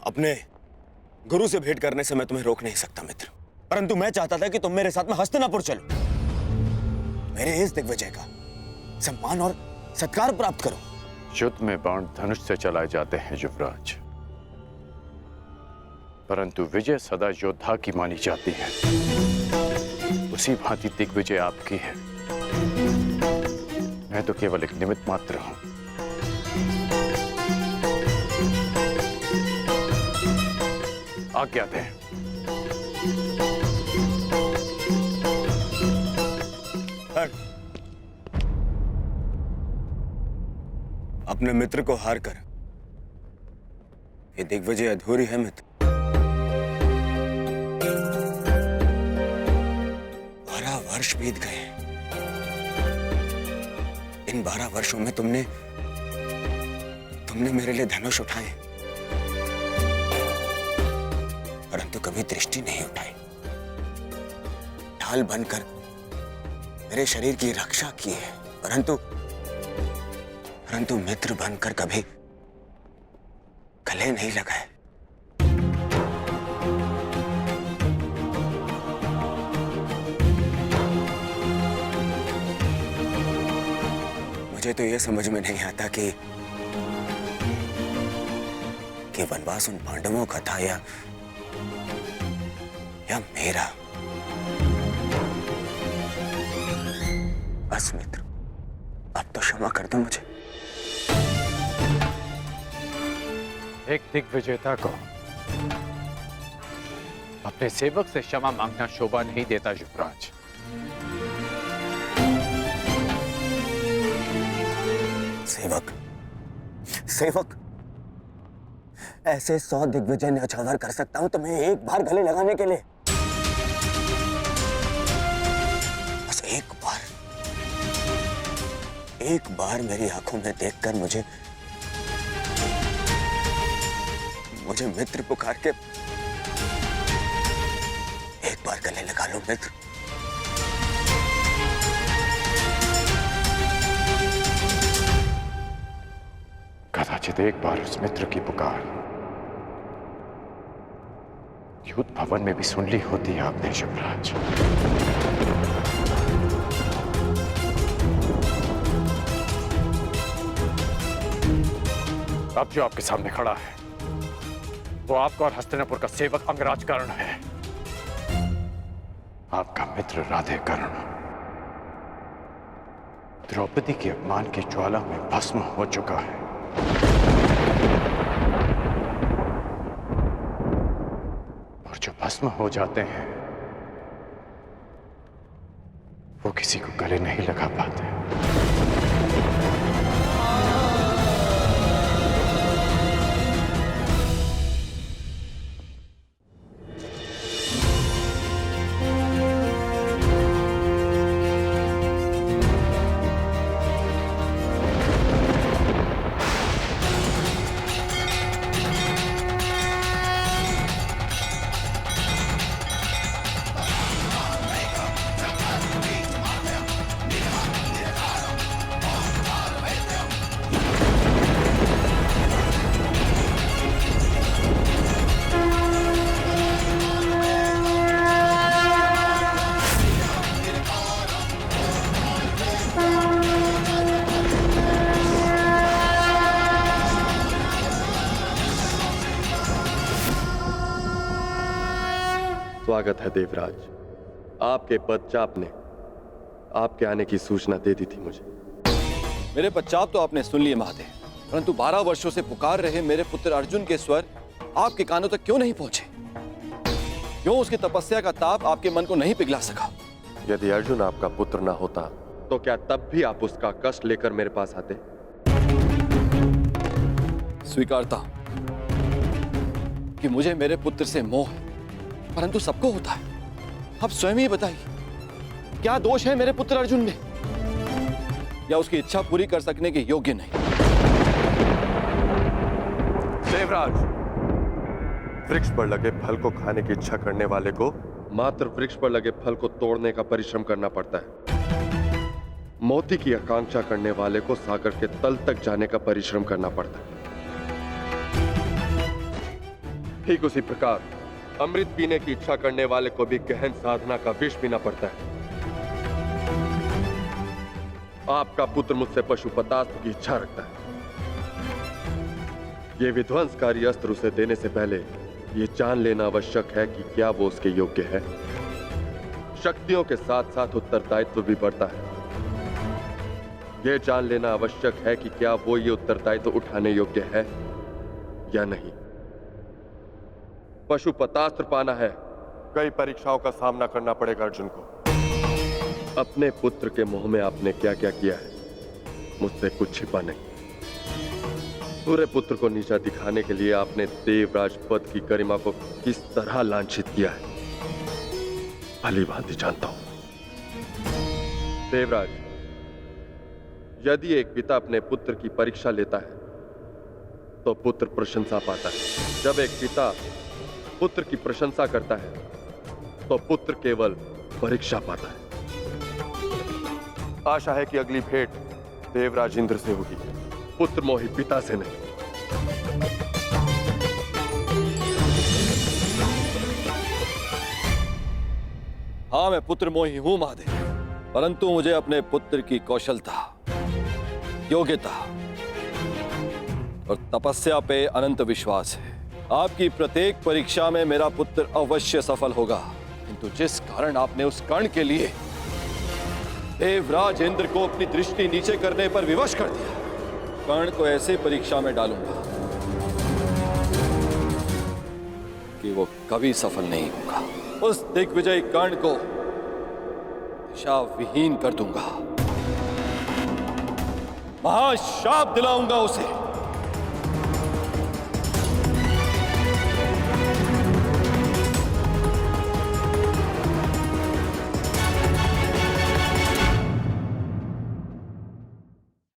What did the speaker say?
अपने गुरु से भेंट करने से मैं तुम्हें रोक नहीं सकता मित्र, परंतु मैं चाहता था कि तुम मेरे साथ में हस्तिनापुर चलो, मेरे इस दिग्विजय का सम्मान और सत्कार प्राप्त करो। युद्ध में बाण धनुष से चलाए जाते हैं युवराज, परंतु विजय सदा योद्धा की मानी जाती है। उसी भांति दिग्विजय आपकी है। मैं तो केवल एक निमित्त मात्र हूं। आज्ञा दें। अपने मित्र को हार कर ये दिग्विजय अधूरी है मित्र। 12 वर्ष बीत गए। इन 12 वर्षों में तुमने मेरे लिए धनुष उठाए, परंतु कभी दृष्टि नहीं उठाई। ढाल बनकर मेरे शरीर की रक्षा की है, परंतु मित्र बनकर कभी गले नहीं लगाए। मुझे तो यह समझ में नहीं आता कि वनवास उन पांडवों का था या मेरा। बस मित्र, अब तो क्षमा कर दो मुझे। एक दिग्विजेता को अपने सेवक से क्षमा मांगना शोभा नहीं देता युवराज। सेवक ऐसे 100 दिग्विजय न्यौछावर कर सकता हूं तुम्हें एक बार गले लगाने के लिए। बस एक बार मेरी आंखों में देखकर मुझे मित्र पुकार के एक बार गले लगा लो मित्र। कदाचित एक बार उस मित्र की पुकार युद्ध भवन में भी सुन ली होती आपने युवराज। अब जो आपके सामने खड़ा है वो आपका और हस्तिनापुर का सेवक अंगराज कर्ण है, आपका मित्र राधे कर्ण। द्रौपदी के अपमान की ज्वाला में भस्म हो चुका है। और जो भस्म हो जाते हैं वो किसी को गले नहीं लगा पाते। स्वागत है देवराज। आपके पदचाप ने आपके आने की सूचना दे दी थी मुझे। मेरे पदचाप तो आपने सुन लिए महादेव, परंतु 12 वर्षों से पुकार रहे मेरे पुत्र अर्जुन के स्वर आपके कानों तक क्यों नहीं पहुंचे? क्यों उसकी तपस्या का ताप आपके मन को नहीं पिघला सका? यदि अर्जुन आपका पुत्र ना होता तो क्या तब भी आप उसका कष्ट लेकर मेरे पास आते? स्वीकारता कि मुझे मेरे पुत्र से मोह है, परंतु सबको होता है। अब स्वयं ही बताइए, क्या दोष है मेरे पुत्र अर्जुन में, या उसकी इच्छा पूरी कर सकने के योग्य नहीं? देवराज, वृक्ष पर लगे फल को खाने की इच्छा करने वाले को मात्र वृक्ष पर लगे फल को तोड़ने का परिश्रम करना पड़ता है। मोती की आकांक्षा करने वाले को सागर के तल तक जाने का परिश्रम करना पड़ता है। ठीक उसी प्रकार अमृत पीने की इच्छा करने वाले को भी गहन साधना का विष पीना पड़ता है। आपका पुत्र मुझसे पशुपतास्त्र की इच्छा रखता है। ये विध्वंसकारी अस्त्र उसे देने से पहले ये जान लेना आवश्यक है कि क्या वो उसके योग्य है। शक्तियों के साथ साथ उत्तरदायित्व भी बढ़ता है। यह जान लेना आवश्यक है कि क्या वो ये उत्तरदायित्व उठाने योग्य है या नहीं। पशुपतास्त्र पाना है, कई परीक्षाओं का सामना करना पड़ेगा अर्जुन को। अपने पुत्र के मुंह में आपने क्या क्या किया है, मुझसे कुछ छिपा नहीं। पूरे पुत्र को नीचा दिखाने के लिए आपने देवराज पद की गरिमा को किस तरह लांछित किया है, भली भांति जानता हूं। देवराज, यदि एक पिता अपने पुत्र की परीक्षा लेता है तो पुत्र प्रशंसा पाता है। जब एक पिता पुत्र की प्रशंसा करता है तो पुत्र केवल परीक्षा पाता है। आशा है कि अगली भेंट देवराज इंद्र से होगी, पुत्र मोही पिता से नहीं। हाँ, मैं पुत्र मोही हूं महादेव, परंतु मुझे अपने पुत्र की कौशलता, योग्यता और तपस्या पे अनंत विश्वास है। आपकी प्रत्येक परीक्षा में मेरा पुत्र अवश्य सफल होगा। किंतु जिस कारण आपने उस कर्ण के लिए देवराज इंद्र को अपनी दृष्टि नीचे करने पर विवश कर दिया, कर्ण को ऐसे परीक्षा में डालूंगा कि वो कभी सफल नहीं होगा। उस दिग्विजय कर्ण को दिशा विहीन कर दूंगा, महाशाप दिलाऊंगा उसे।